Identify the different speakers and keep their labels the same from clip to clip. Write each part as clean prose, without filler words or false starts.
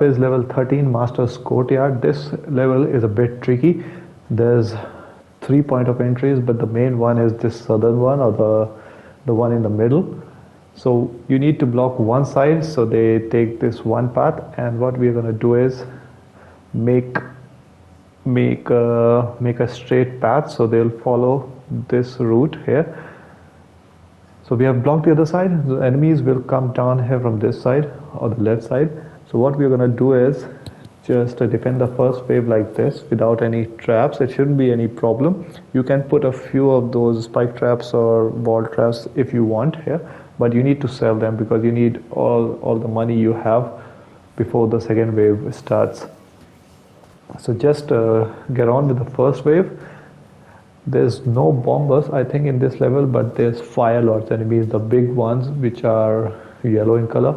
Speaker 1: Is level 13 Master's Courtyard. This level is a bit tricky. There's 3 point of entries, but the main one is this southern one, or the one in the middle. So you need to block one side, so they take this one path, and what we're going to do is make a straight path, so they'll follow this route here. So we have blocked the other side. The enemies will come down here from this side or the left side. So what we're going to do is just defend the first wave like this without any traps. It shouldn't be any problem. You can put a few of those spike traps or wall traps if you want here, but you need to sell them because you need all the money you have before the second wave starts. So just get on with the first wave. There's no bombers, I think, in this level, but there's fire lords enemies, the big ones, which are yellow in color.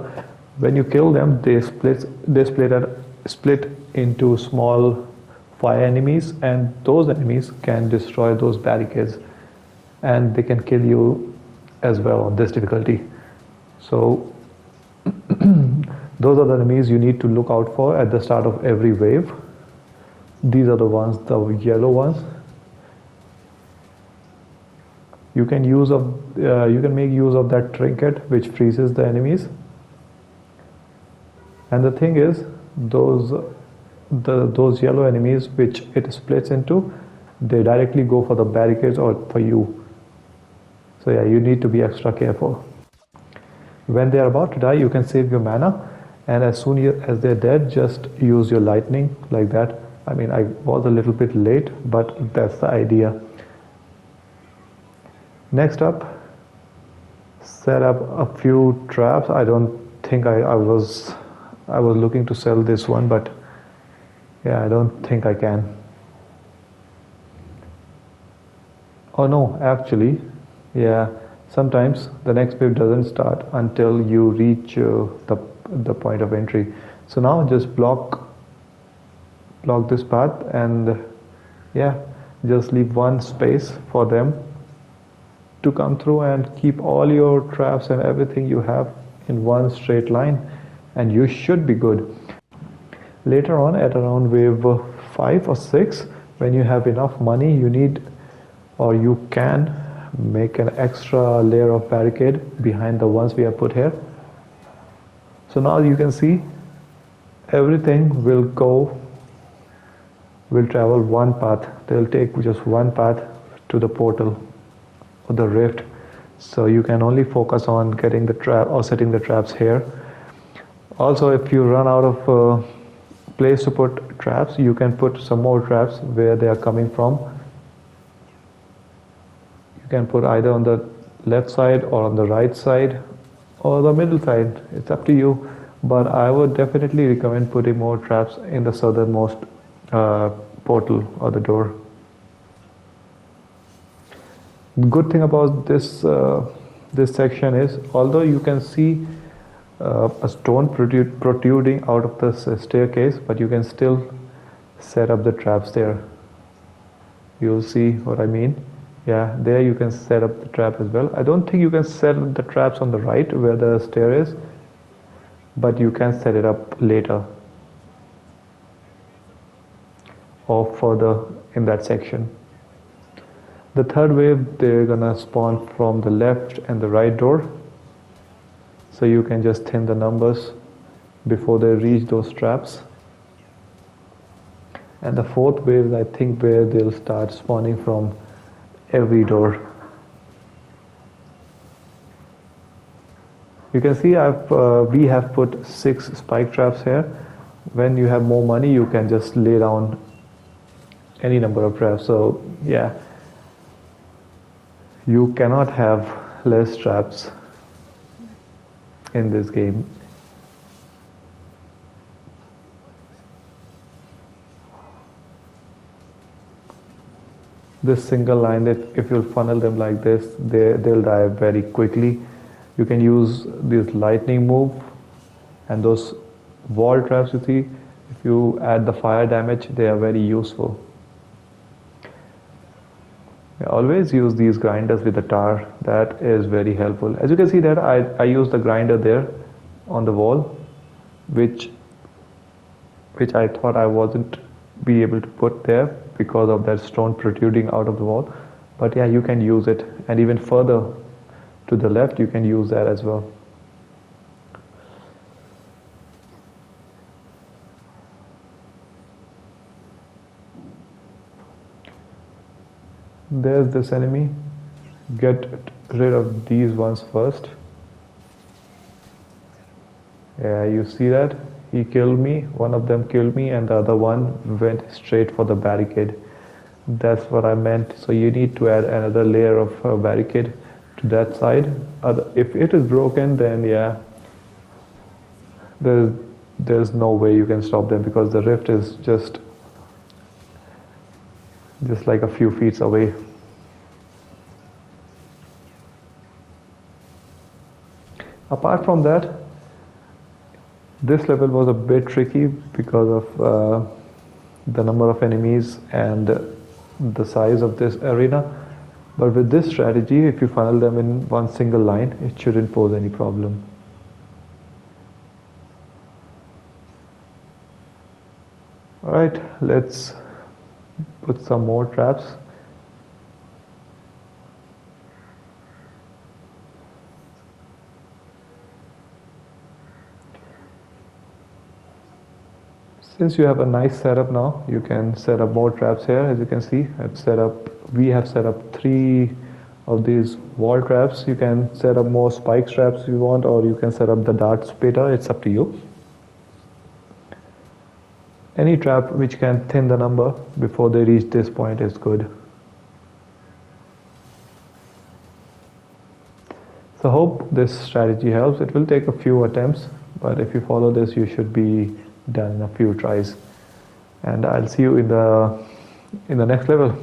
Speaker 1: When you kill them, they split into small fire enemies, and those enemies can destroy those barricades, and they can kill you as well on this difficulty. So those are the enemies you need to look out for at the start of every wave. These are the ones, the yellow ones. You can make use of that trinket which freezes the enemies. And the thing is, those yellow enemies which it splits into, they directly go for the barricades or for you. So yeah, you need to be extra careful. When they are about to die, you can save your mana, and as soon as they're dead, just use your lightning like that. I mean, I was a little bit late, but that's the idea. Next up, set up a few traps. I don't think I was looking to sell this one, but yeah, I don't think I can. Oh no, actually, yeah, sometimes the next wave doesn't start until you reach the point of entry. So now just block this path, and yeah, just leave one space for them to come through, and keep all your traps and everything you have in one straight line, and you should be good. Later on, at around wave 5 or 6, when you have enough money, you can make an extra layer of barricade behind the ones we have put here. So now you can see everything will travel one path. They'll take just one path to the portal or the rift. So you can only focus on getting the trap or setting the traps here. Also, if you run out of place to put traps, you can put some more traps where they are coming from. You can put either on the left side or on the right side or the middle side. It's up to you, but I would definitely recommend putting more traps in the southernmost portal or the door. The good thing about this section is, although you can see a stone protruding out of this staircase, but you can still set up the traps there. You'll see what I mean. Yeah, there you can set up the trap as well. I don't think you can set the traps on the right where the stair is, but you can set it up later or further in that section. The third wave, they're gonna spawn from the left and the right door, so you can just thin the numbers before they reach those traps. And the fourth wave is, I think, where they'll start spawning from every door. You can see we have put 6 spike traps here. When you have more money, you can just lay down any number of traps. So yeah, you cannot have less traps in this game. This single line, that if you funnel them like this, they'll die very quickly. You can use this lightning move and those wall traps you see. If you add the fire damage, they are very useful. I always use these grinders with the tar. That is very helpful. As you can see that I use the grinder there on the wall, which which I thought I wasn't be able to put there because of that stone protruding out of the wall. But yeah, you can use it, and even further to the left you can use that as well. There's this enemy. Get rid of these ones first. Yeah, you see that? He killed me, one of them killed me, and the other one went straight for the barricade. That's what I meant. So you need to add another layer of barricade to that side. If it is broken, then yeah, there's no way you can stop them because the rift is just like a few feet away. Apart from that, this level was a bit tricky because of the number of enemies and the size of this arena. But with this strategy, if you funnel them in one single line, it shouldn't pose any problem. Alright, let's put some more traps. Since you have a nice setup now, you can set up more traps here. As you can see, we have set up 3 of these wall traps. You can set up more spike traps if you want, or you can set up the dart spitter. It's up to you. Any trap which can thin the number before they reach this point is good. So hope this strategy helps. It will take a few attempts, but if you follow this, you should be done in a few tries. And I'll see you in the next level.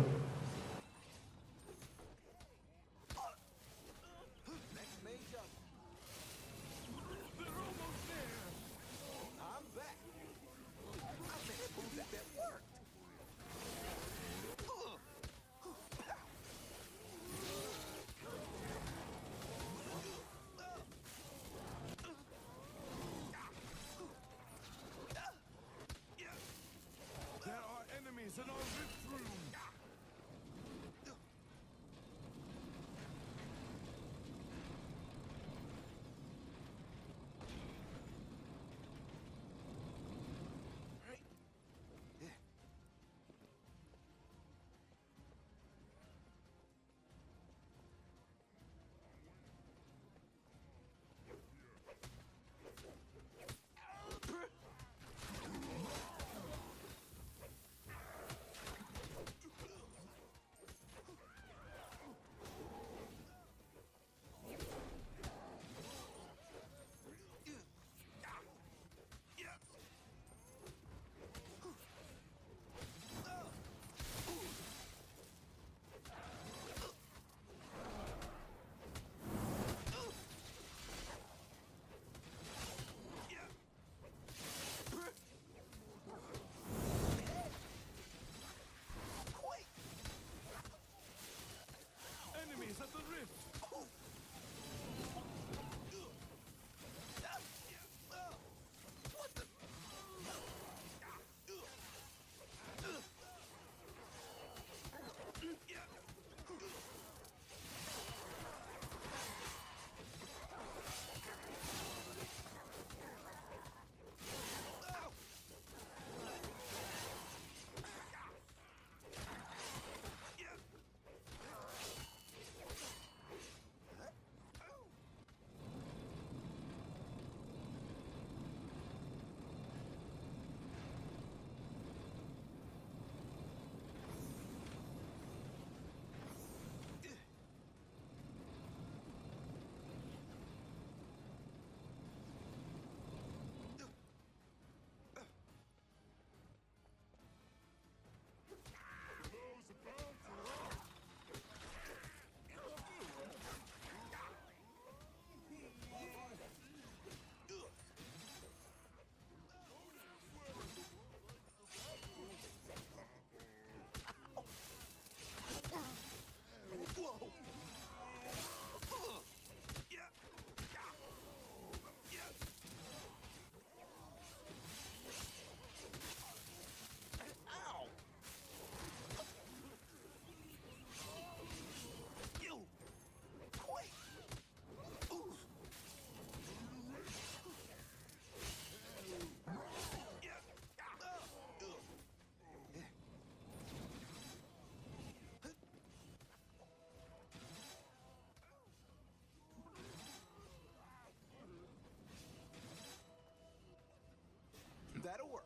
Speaker 2: That'll work.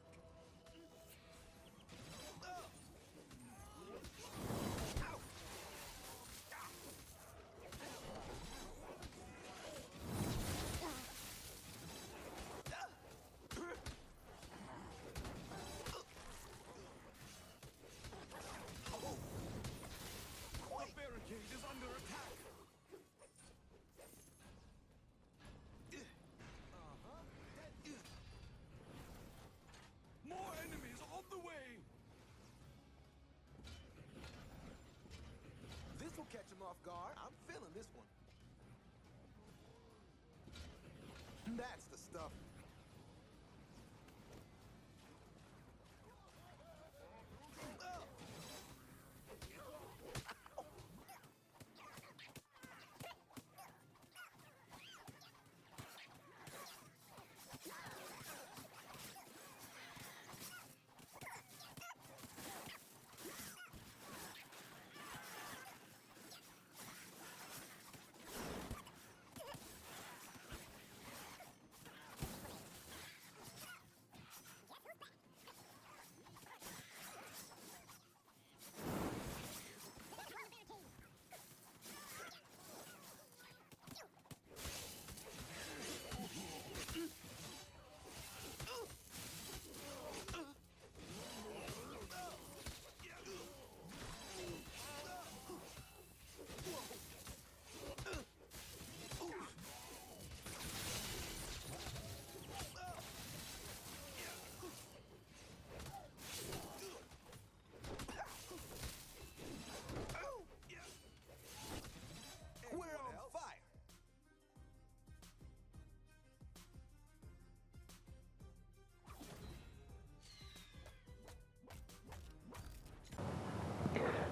Speaker 3: The barricade is under attack. More enemies on the way.
Speaker 2: This will catch him off guard. I'm feeling this one. That's the stuff.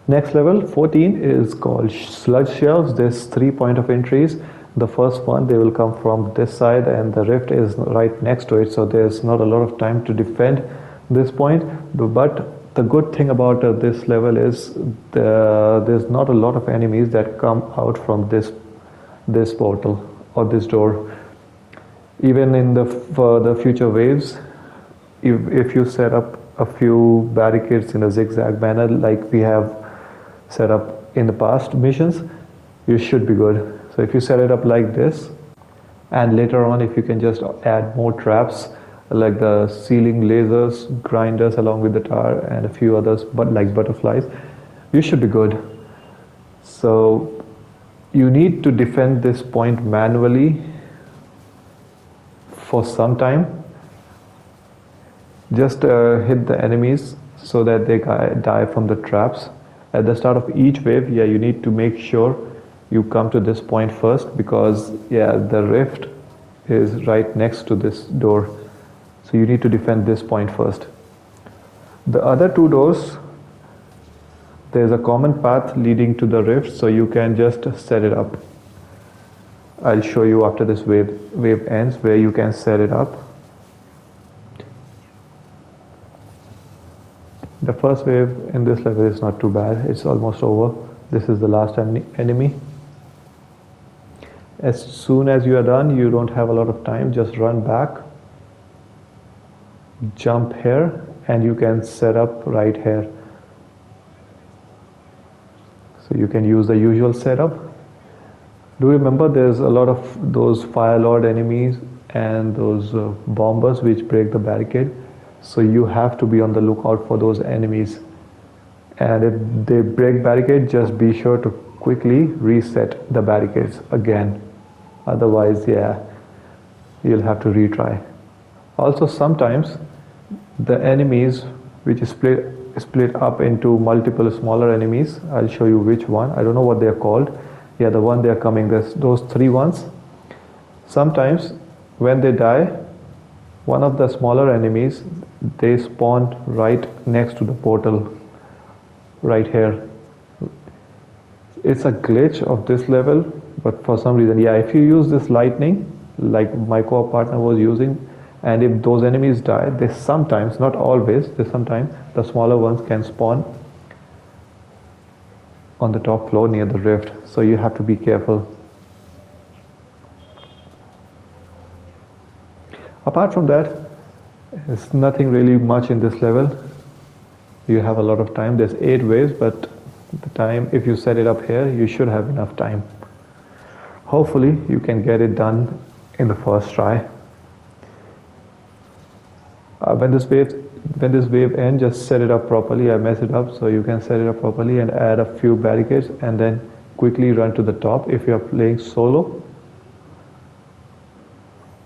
Speaker 1: Next level 14 is called Sludge Shelves. There's 3 point of entries. The first one, they will come from this side and the rift is right next to it, so there's not a lot of time to defend this point. But the good thing about this level is there's not a lot of enemies that come out from this portal or this door. Even in the future waves, if you set up a few barricades in a zigzag manner like we have set up in the past missions, you should be good. So if you set it up like this, and later on if you can just add more traps like the ceiling lasers, grinders along with the tar and a few others but like butterflies, you should be good. So you need to defend this point manually for some time. Just hit the enemies so that they die from the traps. At the start of each wave, you need to make sure you come to this point first, because the rift is right next to this door. So you need to defend this point first. The other 2 doors, there's a common path leading to the rift, so you can just set it up. I'll show you after this wave ends where you can set it up. The first wave in this level is not too bad, it's almost over. This is the last enemy. As soon as you are done, you don't have a lot of time, just run back, jump here, and you can set up right here. So you can use the usual setup. Do remember there's a lot of those Fire Lord enemies and those bombers which break the barricade. So you have to be on the lookout for those enemies. And if they break barricade, just be sure to quickly reset the barricades again. Otherwise, you'll have to retry. Also, sometimes the enemies which is split up into multiple smaller enemies. I'll show you which one. I don't know what they are called. The one they are coming. There's those 3 ones. Sometimes when they die, one of the smaller enemies, they spawn right next to the portal, right here. It's a glitch of this level, but for some reason, if you use this lightning, like my co-op partner was using, and if those enemies die, they sometimes, not always, sometimes the smaller ones can spawn on the top floor near the rift, so you have to be careful. Apart from that, It's nothing really much in this level. You have a lot of time. There's 8 waves, but the time, if you set it up here, you should have enough time. Hopefully you can get it done in the first try. When this wave ends, just set it up properly. I messed it up, so you can set it up properly and add a few barricades and then quickly run to the top if you are playing solo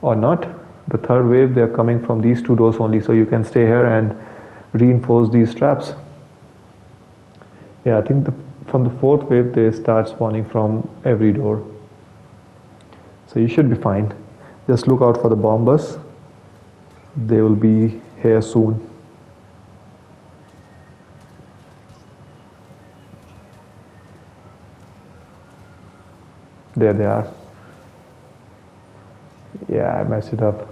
Speaker 1: or not. The third wave, they are coming from these 2 doors only, so you can stay here and reinforce these traps. Yeah, I think from the 4th wave they start spawning from every door, so you should be fine. Just look out for the bombers. They will be here soon. There they are. Yeah, I messed it up.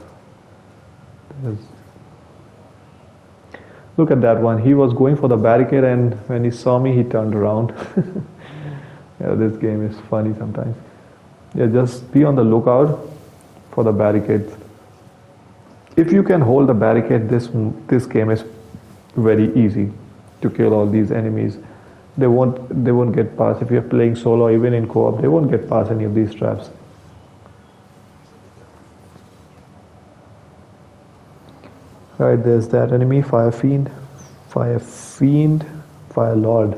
Speaker 1: Look at that one. He was going for the barricade, and when he saw me, he turned around. Yeah, this game is funny sometimes. Yeah, just be on the lookout for the barricades. If you can hold the barricade, this game is very easy to kill all these enemies. They won't get past. If you're playing solo or even in co-op, they won't get past any of these traps. Right, there's that enemy, Fire Fiend, Fire Lord.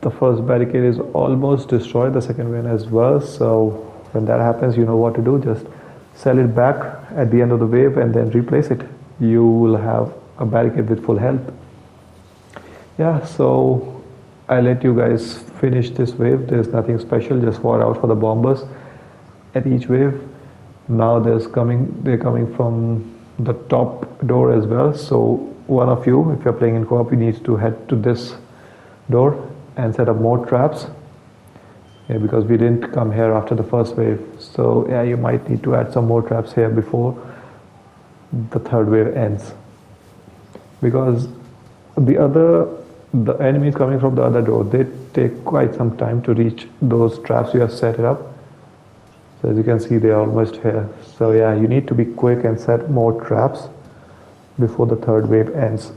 Speaker 1: The first barricade is almost destroyed, the second one as well. So when that happens, you know what to do. Just sell it back at the end of the wave and then replace it. You will have a barricade with full health. Yeah, so I let you guys finish this wave. There's nothing special, just watch out for the bombers at each wave. Now they're coming from the top door as well. So one of you, if you're playing in co-op, you need to head to this door and set up more traps. Yeah, because we didn't come here after the first wave. So yeah, you might need to add some more traps here before the third wave ends. Because the enemies coming from the other door, they take quite some time to reach those traps you have set it up. So as you can see, they are almost here. So yeah, you need to be quick and set more traps before the third wave ends.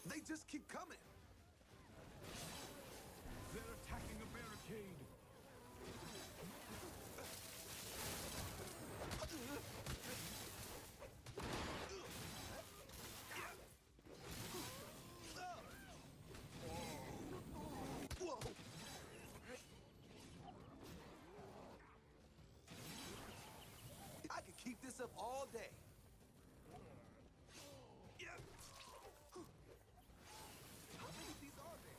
Speaker 2: They just keep coming.
Speaker 3: They're attacking a barricade.
Speaker 2: Whoa. I could keep this up all day. How many of these are there?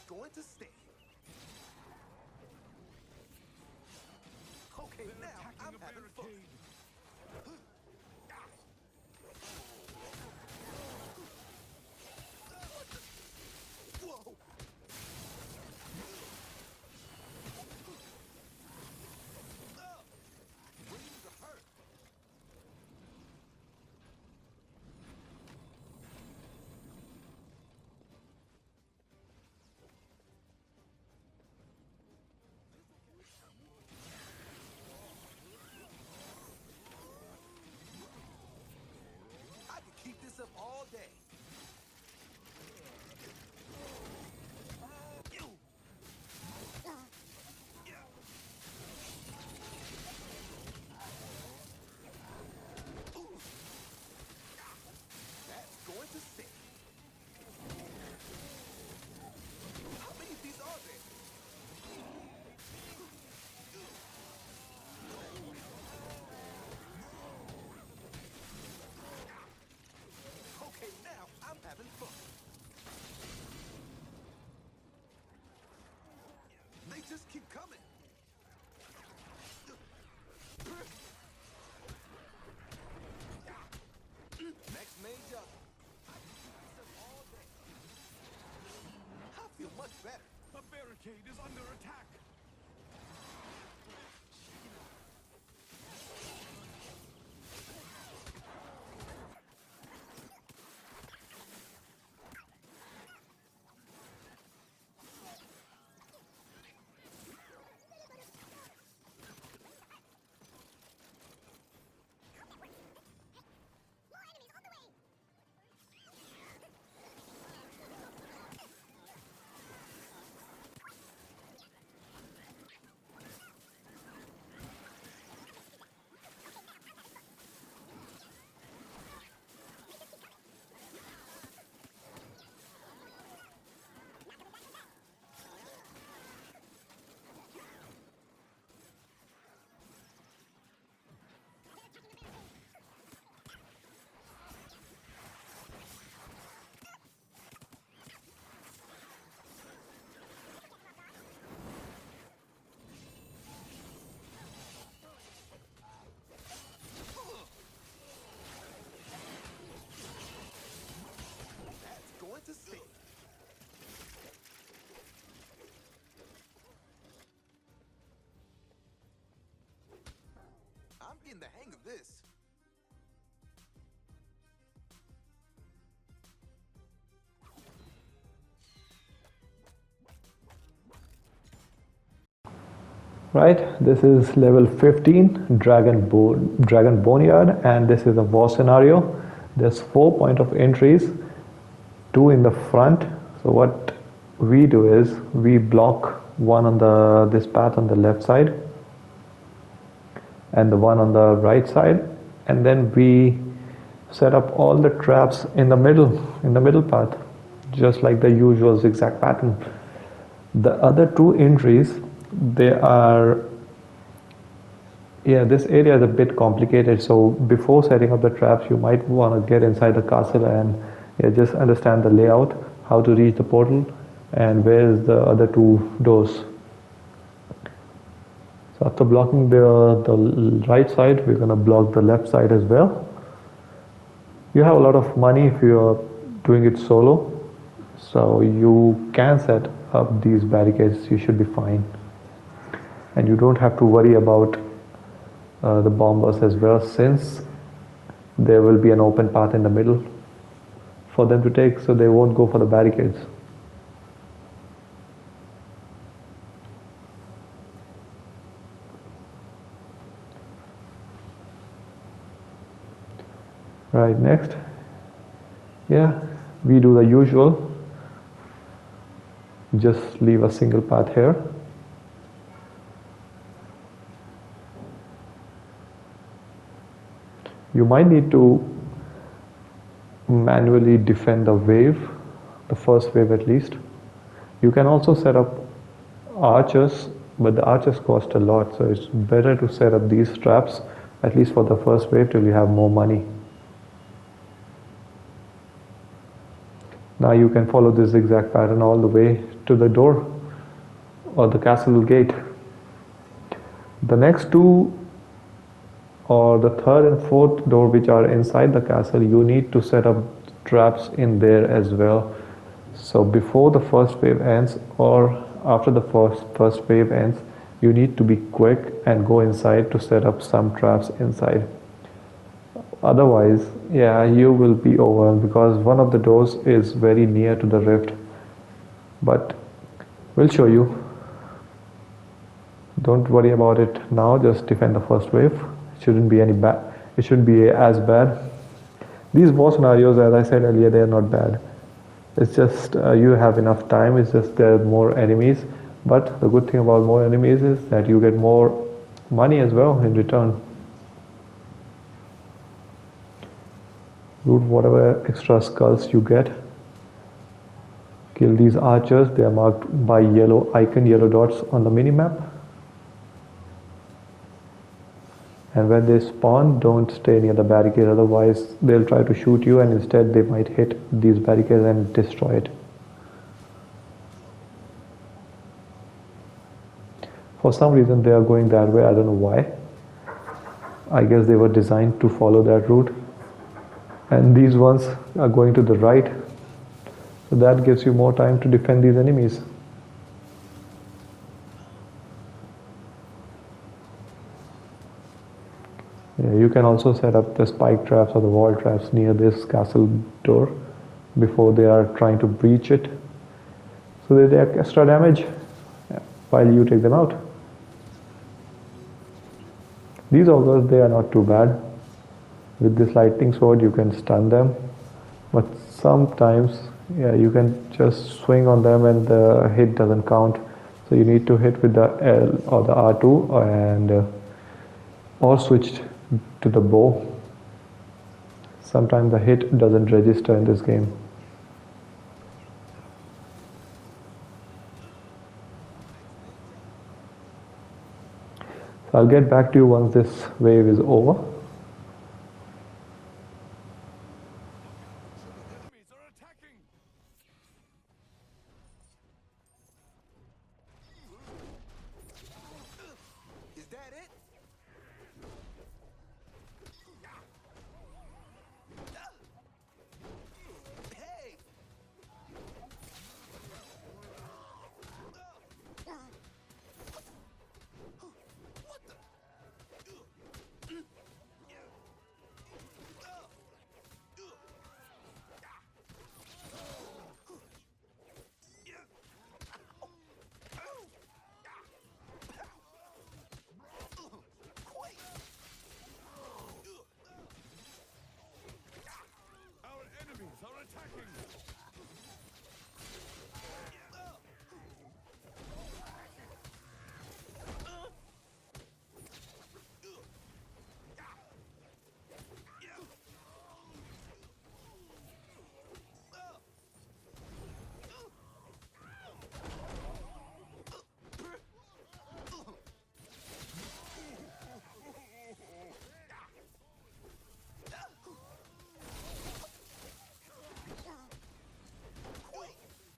Speaker 2: going to stay. Okay,
Speaker 3: They're
Speaker 2: now
Speaker 3: attacking
Speaker 2: I'm
Speaker 3: a
Speaker 2: having fun.
Speaker 3: barricade.
Speaker 2: Whoa! Wings are hurt. I could keep this up all day. Ew. That's going to stick. How many of these are there? Okay, now I'm having fun. They just keep coming. Next mage up. I can keep this up all day. I feel much better.
Speaker 3: A barricade is under attack.
Speaker 2: That's going to stick. I'm getting the hang of this.
Speaker 1: Right, this is level 15 Dragon Boneyard, and this is a war scenario. There's 4 point of entries, 2 in the front. So what we do is we block one on this path on the left side and the one on the right side, and then we set up all the traps in the middle path, just like the usual zigzag pattern. The other 2 entries, they are, this area is a bit complicated, so before setting up the traps you might want to get inside the castle and just understand the layout, how to reach the portal and where is the other 2 doors. So after blocking the right side, we're going to block the left side as well. You have a lot of money if you are doing it solo, so you can set up these barricades, you should be fine. And you don't have to worry about the bombers as well, since there will be an open path in the middle for them to take, so they won't go for the barricades. Right, next, we do the usual, just leave a single path here. You might need to manually defend the wave, the first wave at least. You can also set up archers, but the archers cost a lot, so it's better to set up these traps at least for the first wave till you have more money. Now you can follow this zigzag pattern all the way to the door or the castle gate. The next two, or the third and fourth door which are inside the castle, you need to set up traps in there as well. So before the first wave ends or after the first wave ends, you need to be quick and go inside to set up some traps inside. Otherwise, yeah, you will be over because one of the doors is very near to the rift. But we'll show you. Don't worry about it now, just defend the first wave. It shouldn't be any bad. It shouldn't be as bad. These war scenarios, as I said earlier, they are not bad. It's just you have enough time. It's just there are more enemies. But the good thing about more enemies is that you get more money as well in return. Loot whatever extra skulls you get. Kill these archers. They are marked by yellow dots on the minimap. And when they spawn, don't stay near the barricade, otherwise they'll try to shoot you and instead they might hit these barricades and destroy it. For some reason they are going that way, I don't know why. I guess they were designed to follow that route. And these ones are going to the right. So that gives you more time to defend these enemies. Yeah, you can also set up the spike traps or the wall traps near this castle door before they are trying to breach it, so they take extra damage while you take them out. These augurs, they are not too bad. With this lightning sword you can stun them, but sometimes you can just swing on them and the hit doesn't count, so you need to hit with the L or the R2 and or switch to the bow. Sometimes the hit doesn't register in this game. So I'll get back to you once this wave is over.
Speaker 3: Enemies are attacking!
Speaker 2: Is that it? Hey! What the?
Speaker 3: Our enemies are attacking!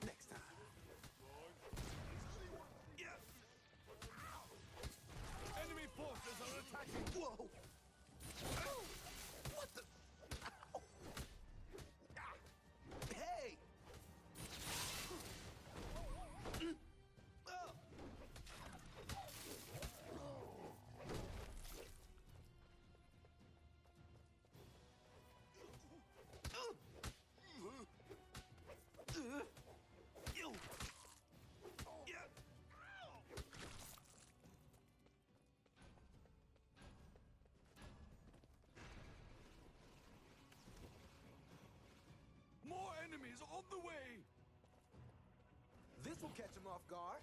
Speaker 2: Next time.
Speaker 3: Enemy forces are attacking!
Speaker 2: Whoa! What the? Hey!
Speaker 3: More enemies on the way!
Speaker 2: This will catch him off guard.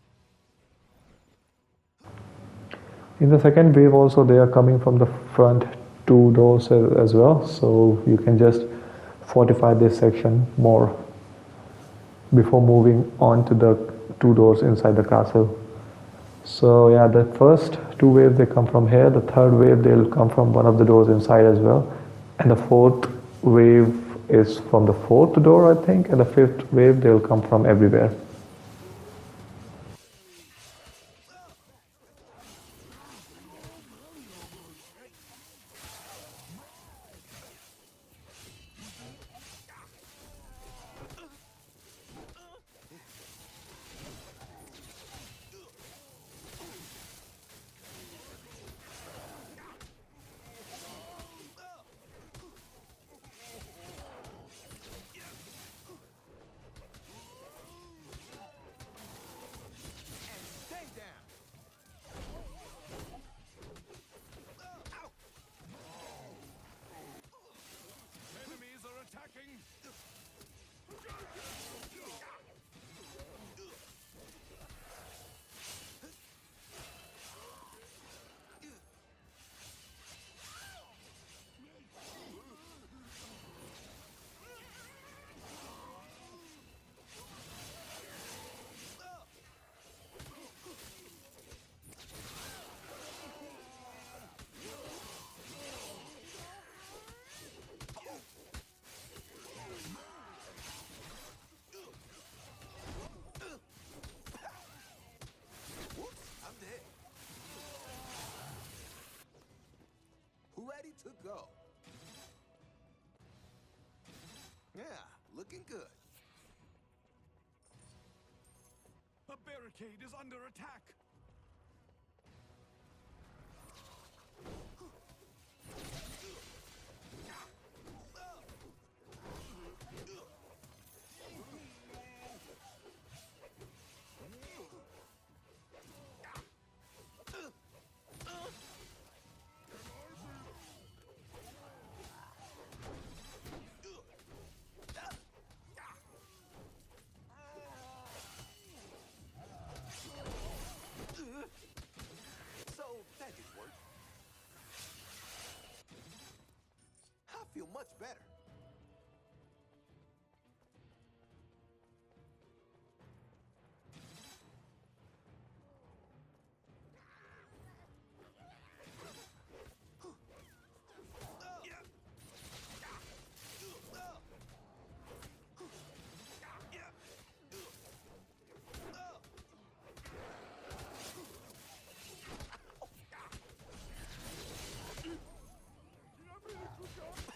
Speaker 1: In the second wave also they are coming from the front two doors as well, so you can just fortify this section more before moving on to the two doors inside the castle. So yeah, the first two waves they come from here, the third wave they'll come from one of the doors inside as well, and the fourth wave is from the fourth door, I think, and the fifth wave they'll come from everywhere.
Speaker 2: Stay down.
Speaker 3: Enemies are attacking.
Speaker 2: I'm dead. Ready to go. Yeah, looking good.
Speaker 3: A barricade is under attack.
Speaker 2: So that did work. I feel much better.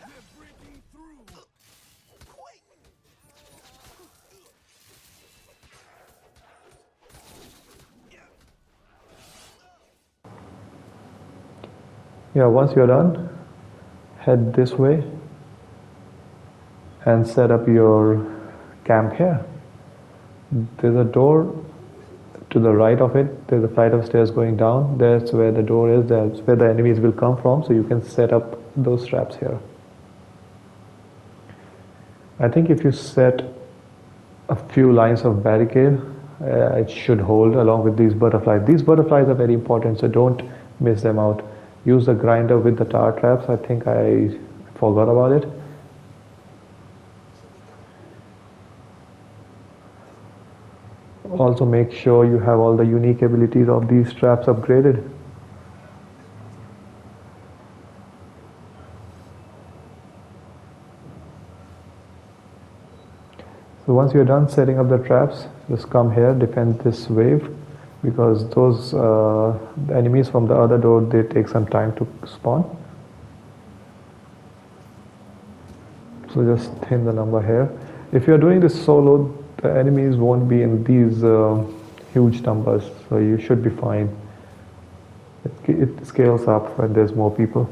Speaker 3: They're breaking through.
Speaker 2: Quick!
Speaker 1: Yeah, once you're done, head this way and set up your camp here. There's a door to the right of it. There's a flight of stairs going down. That's where the door is. That's where the enemies will come from. So you can set up those traps here. I think if you set a few lines of barricade, it should hold along with these butterflies. These butterflies are very important, so don't miss them out. Use the grinder with the tar traps. I think I forgot about it. Also make sure you have all the unique abilities of these traps upgraded. So once you're done setting up the traps, just come here, defend this wave, because those enemies from the other door, they take some time to spawn. So just thin the number here. If you're doing this solo, the enemies won't be in these huge numbers, so you should be fine. It scales up when there's more people.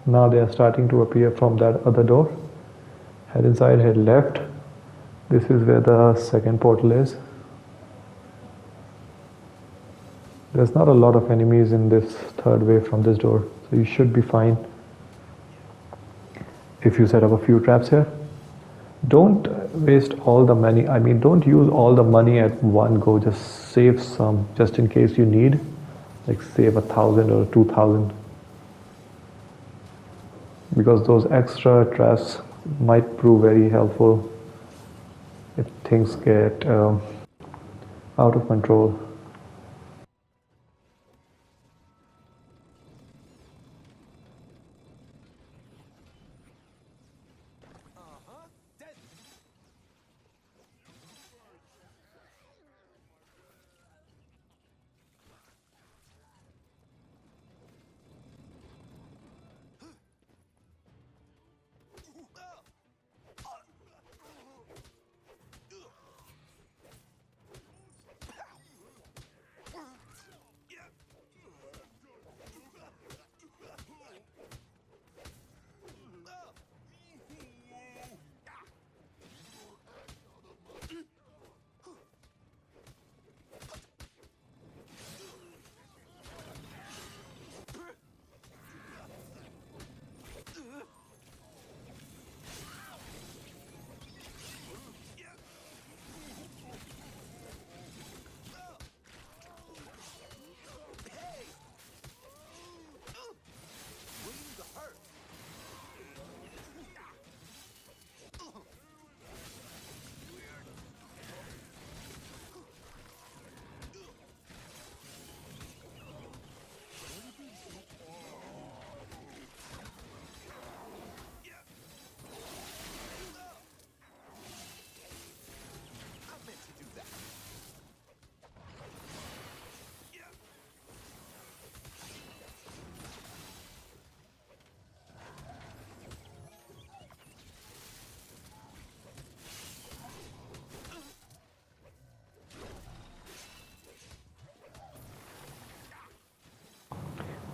Speaker 1: Now they are starting to appear from that other door. Head inside, head left. This is where the second portal is. There's not a lot of enemies in this third wave from this door, so you should be fine if you set up a few traps here. Don't waste all the money. I mean, don't use all the money at one go. Just save some, just in case you need. Like save 1,000 or 2,000. Because those extra traps might prove very helpful if things get out of control.
Speaker 2: Dead.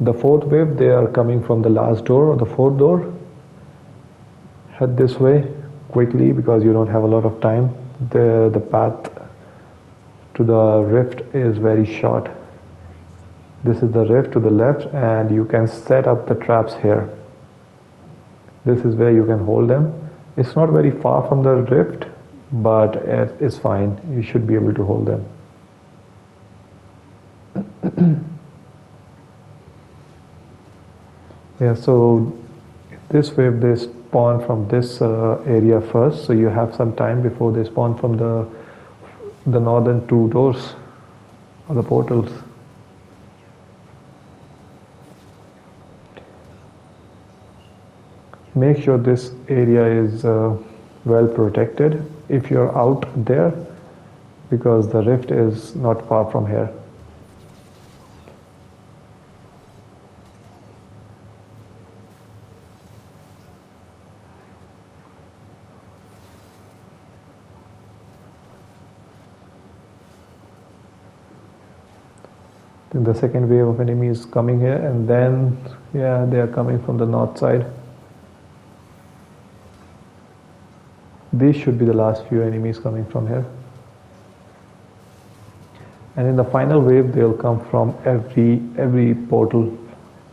Speaker 1: The fourth wave, they are coming from the last door or the fourth door. Head this way quickly because you don't have a lot of time. The path to the rift is very short. This is the rift to the left, and you can set up the traps here. This is where you can hold them. It's not very far from the rift, but it's fine. You should be able to hold them. Yeah, so this wave they spawn from this area first, so you have some time before they spawn from the northern two doors or the portals. Make sure this area is well protected if you're out there, because the rift is not far from here. Then the second wave of enemies coming here, and then yeah, they are coming from the north side. These should be the last few enemies coming from here. And in the final wave, they'll come from every portal.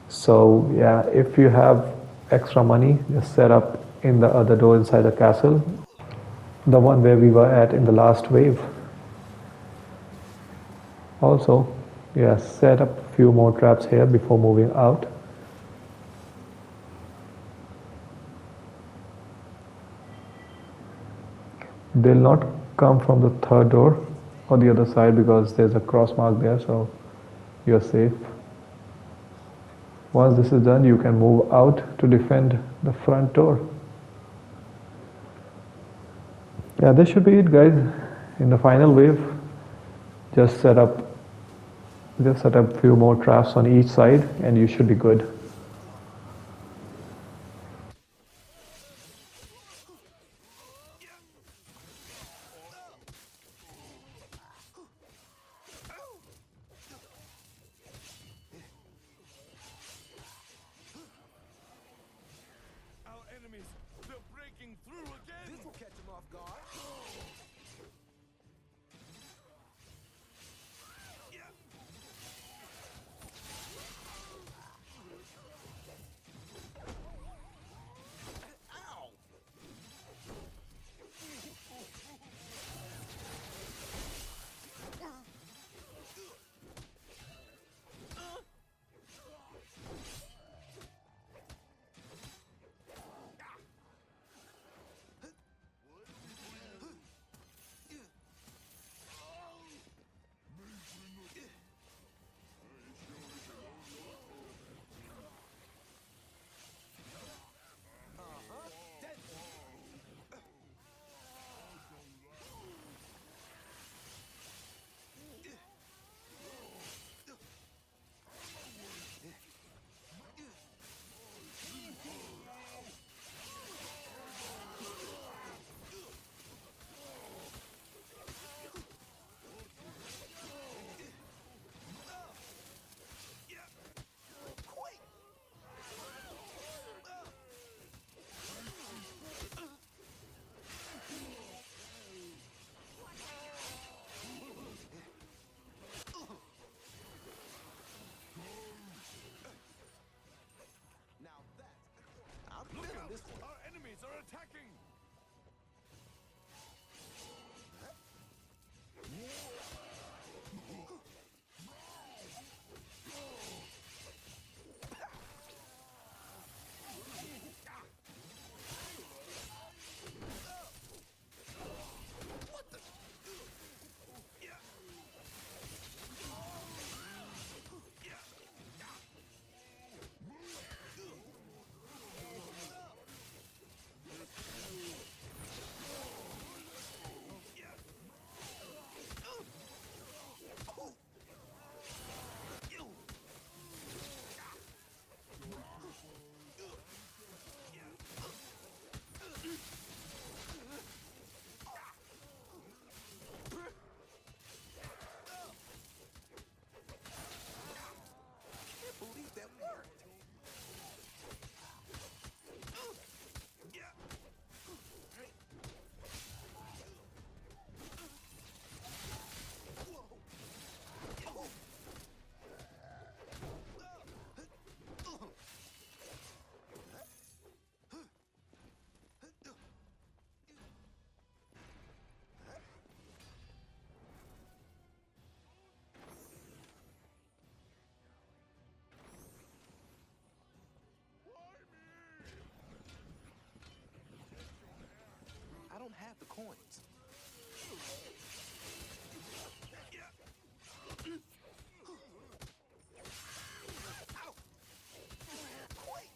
Speaker 1: So yeah, if you have extra money, just set up in the other door inside the castle, the one where we were at in the last wave. Also, yeah, set up a few more traps here before moving out. They'll not come from the third door or the other side because there's a cross mark there, so you're safe. Once this is done, you can move out to defend the front door. Yeah, this should be it, guys. In the final wave, just set up a few more traps on each side and you should be good.
Speaker 3: breaking through again!
Speaker 2: This will catch him off guard.
Speaker 3: Yeah.
Speaker 2: Ow! Dead.
Speaker 3: Yeah.
Speaker 2: Quick! Now that's I'm
Speaker 3: Look
Speaker 2: feeling
Speaker 3: out!
Speaker 2: this one.
Speaker 3: Our enemies are attacking!
Speaker 2: What the?
Speaker 3: Yeah. Yeah. Yeah.
Speaker 2: Can't believe that worked.
Speaker 3: Yeah.
Speaker 2: I don't have the coins.
Speaker 3: Yeah.
Speaker 2: Ow! Quick!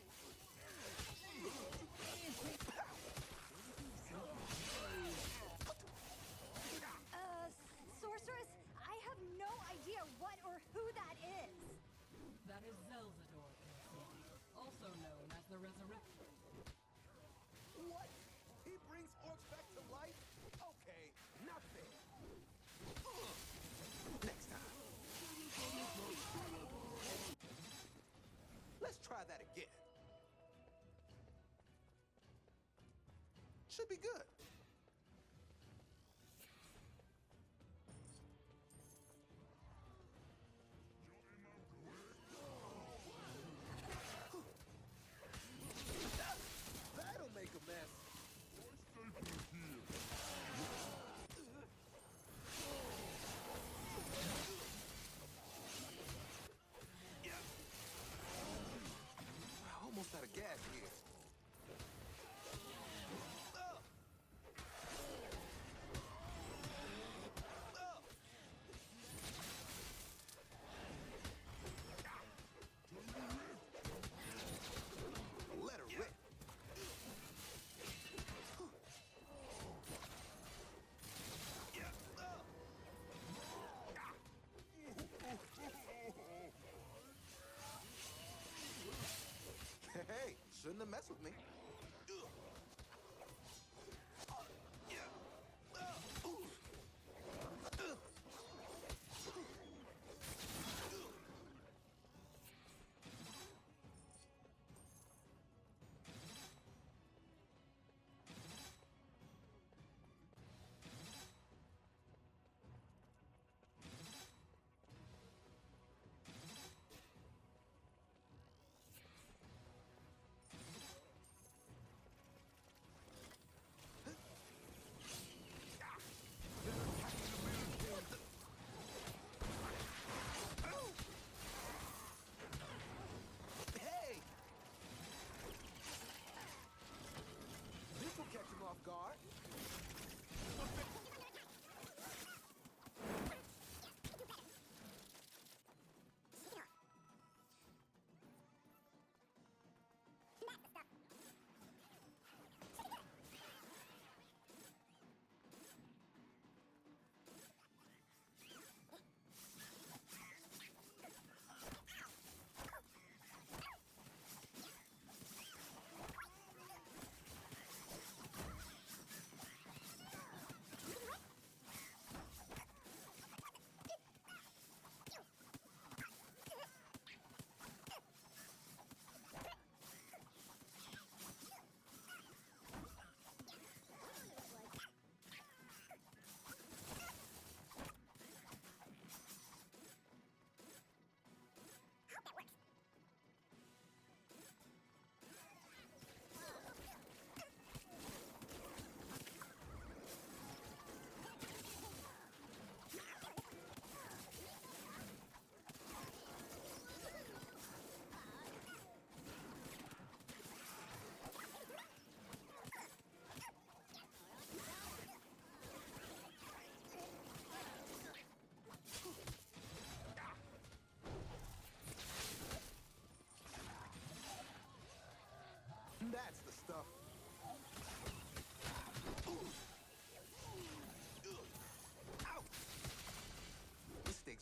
Speaker 4: Sorceress, I have no idea what or who that is.
Speaker 5: That is Zelzador, also known as the Resurrector.
Speaker 2: What? He brings orcs back to life? Okay, not fair. Next time. Let's try that again. Should be good. That'll make a mess.
Speaker 3: Yeah.
Speaker 2: Almost out of gas here. Let her rip.
Speaker 3: Yeah.
Speaker 2: Hey, shouldn't have messed with me.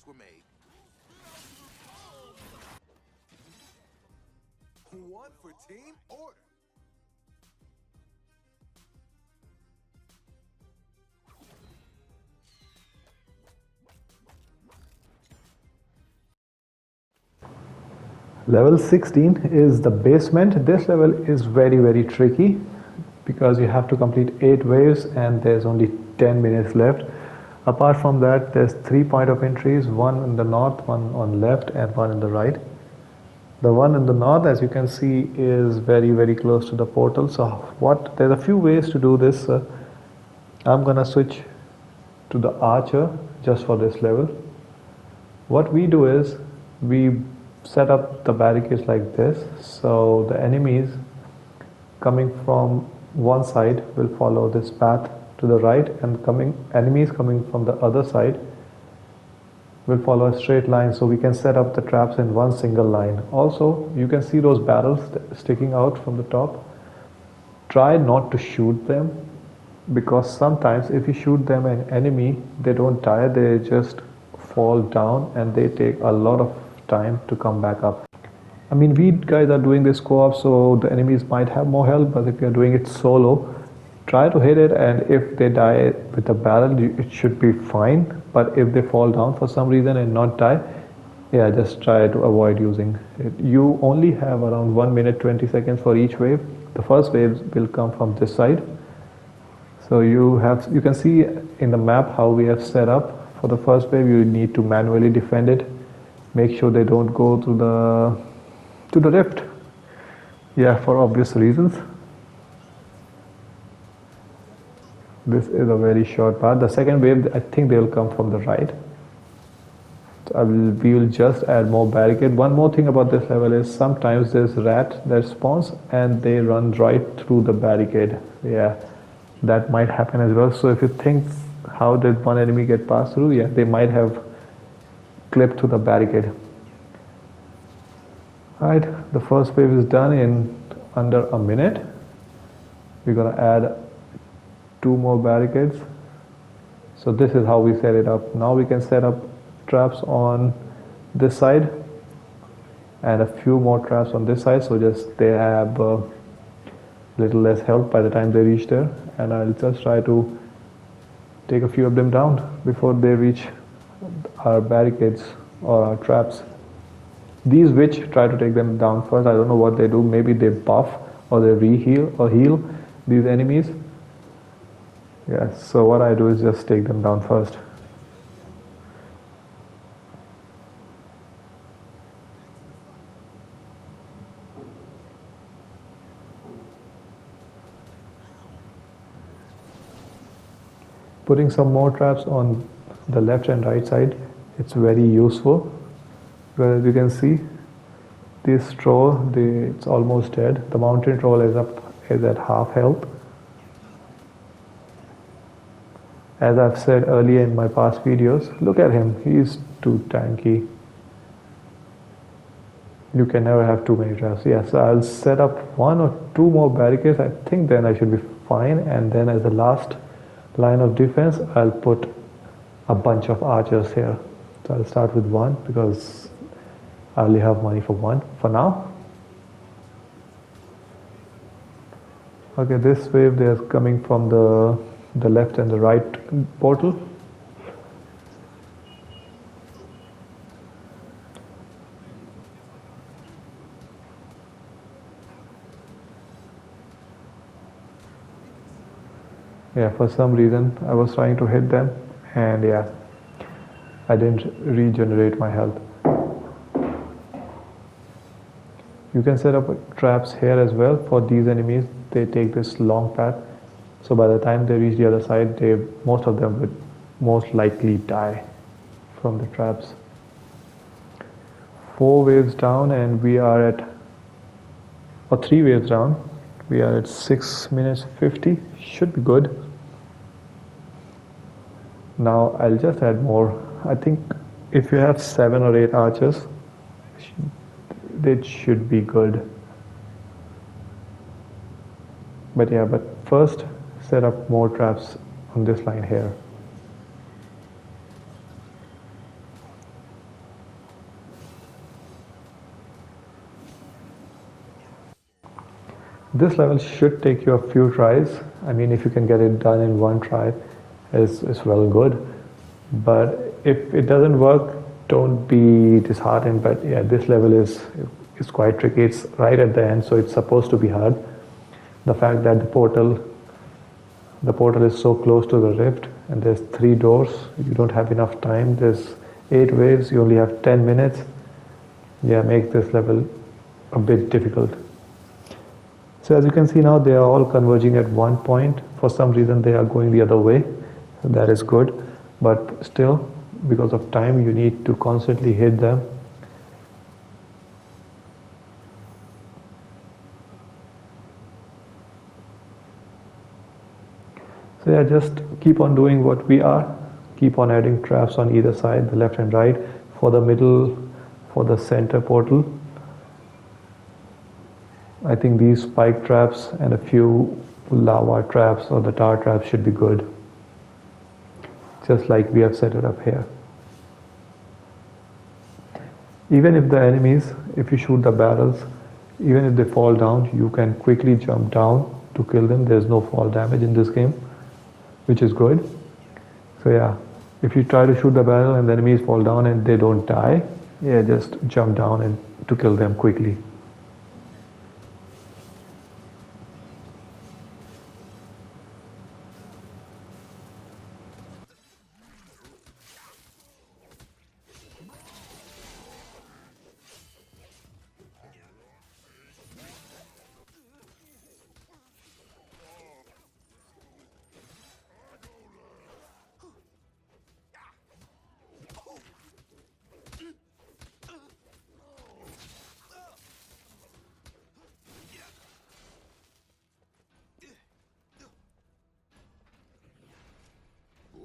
Speaker 2: were made. One for Team Order.
Speaker 1: Level 16 is the basement. This level is very tricky because you have to complete 8 waves and there's only 10 minutes left. Apart from that, there's 3 point of entries, one in the north, one on left and one in the right. The one in the north, as you can see, is very close to the portal. So there's a few ways to do this. I'm gonna switch to the archer just for this level. What we do is we set up the barricades like this, so the enemies coming from one side will follow this path to the right, and enemies coming from the other side will follow a straight line, so we can set up the traps in one single line. Also, you can see those barrels sticking out from the top. Try not to shoot them, because sometimes if you shoot them an enemy, they don't die, they just fall down and they take a lot of time to come back up. I mean, we guys are doing this co-op, so the enemies might have more health, but if you're doing it solo, try to hit it, and if they die with the barrel, it should be fine. But if they fall down for some reason and not die, yeah, just try to avoid using it. You only have around 1 minute 20 seconds for each wave. The first wave will come from this side. So you can see in the map how we have set up. For the first wave, you need to manually defend it. Make sure they don't go to the rift. Yeah, for obvious reasons. This is a very short path. The second wave, I think they will come from the right. So we will just add more barricade. One more thing about this level is sometimes there's rat that spawns and they run right through the barricade. Yeah, that might happen as well. So if you think, how did one enemy get passed through? Yeah, they might have clipped to the barricade. Alright, the first wave is done in under a minute. We're gonna add 2 more barricades. So this is how we set it up. Now we can set up traps on this side and a few more traps on this side, so just they have a little less health by the time they reach there, and I'll just try to take a few of them down before they reach our barricades or our traps. These witch try to take them down first. I don't know what they do. Maybe they buff or they re-heal or heal these enemies. Yeah, so what I do is just take them down first. Putting some more traps on the left and right side, it's very useful. Because as you can see, this troll, it's almost dead. The mountain troll is at half health. As I've said earlier in my past videos, look at him, he's too tanky. You can never have too many traps. Yes, so I'll set up 1 or 2 more barricades. I think then I should be fine. And then as the last line of defense, I'll put a bunch of archers here. So I'll start with 1 because I only have money for 1 for now. Okay, this wave they're coming from the left and the right portal. Yeah, for some reason I was trying to hit them and yeah, I didn't regenerate my health. You can set up traps here as well for these enemies. They take this long path, so by the time they reach the other side, most of them would most likely die from the traps. 4 waves down and we are at, or 3 waves down, we are at 6 minutes 50, should be good. Now I'll just add more. I think if you have 7 or 8 archers, it should be good. But yeah, but first set up more traps on this line here. This level should take you a few tries. I mean, if you can get it done in one try, is well good. But if it doesn't work, don't be disheartened. But yeah, this level is quite tricky. It's right at the end, so it's supposed to be hard. The fact that the portal is so close to the rift, and there's 3 doors. You don't have enough time. There's 8 waves. You only have 10 minutes. Yeah, make this level a bit difficult. So as you can see now, they are all converging at one point. For some reason, they are going the other way. So that is good. But still, because of time, you need to constantly hit them. So yeah, just keep on doing what we are. Keep on adding traps on either side, the left and right, for the middle, for the center portal. I think these spike traps and a few lava traps or the tar traps should be good. Just like we have set it up here. Even if the enemies, if you shoot the barrels, even if they fall down, you can quickly jump down to kill them. There's no fall damage in this game, which is good. So yeah, if you try to shoot the barrel and the enemies fall down and they don't die, yeah, just jump down and to kill them quickly.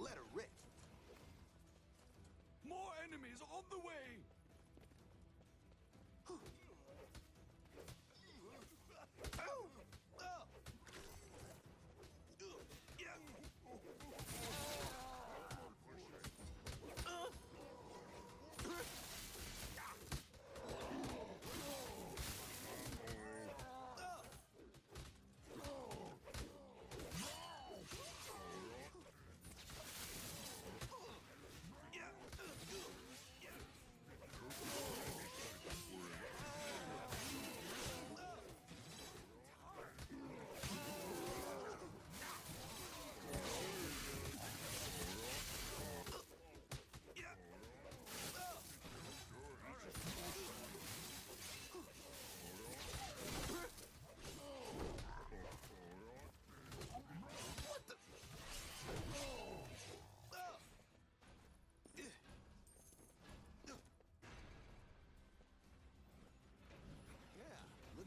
Speaker 2: Let her rip.
Speaker 3: More enemies on the way!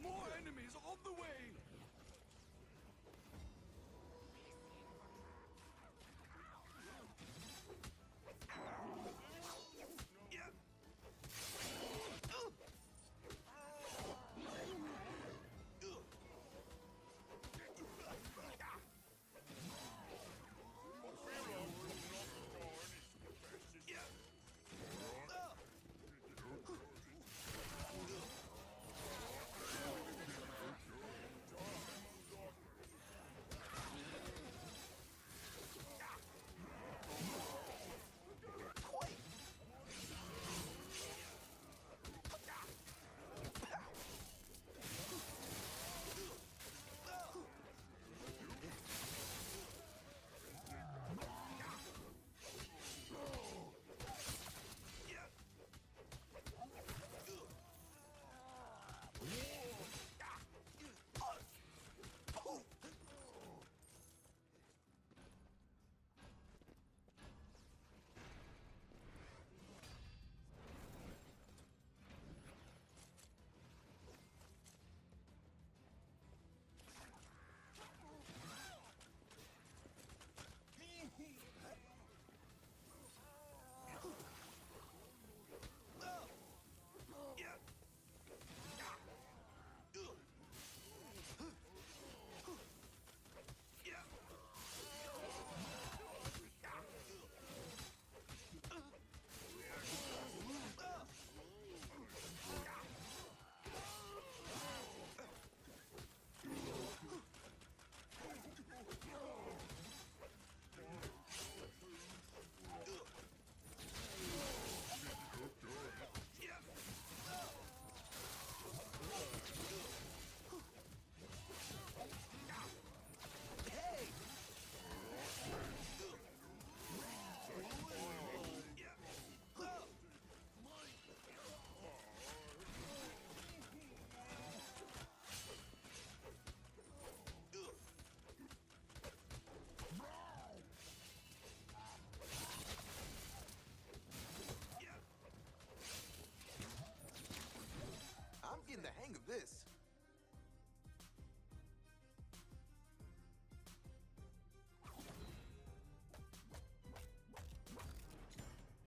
Speaker 3: More enemies on the way!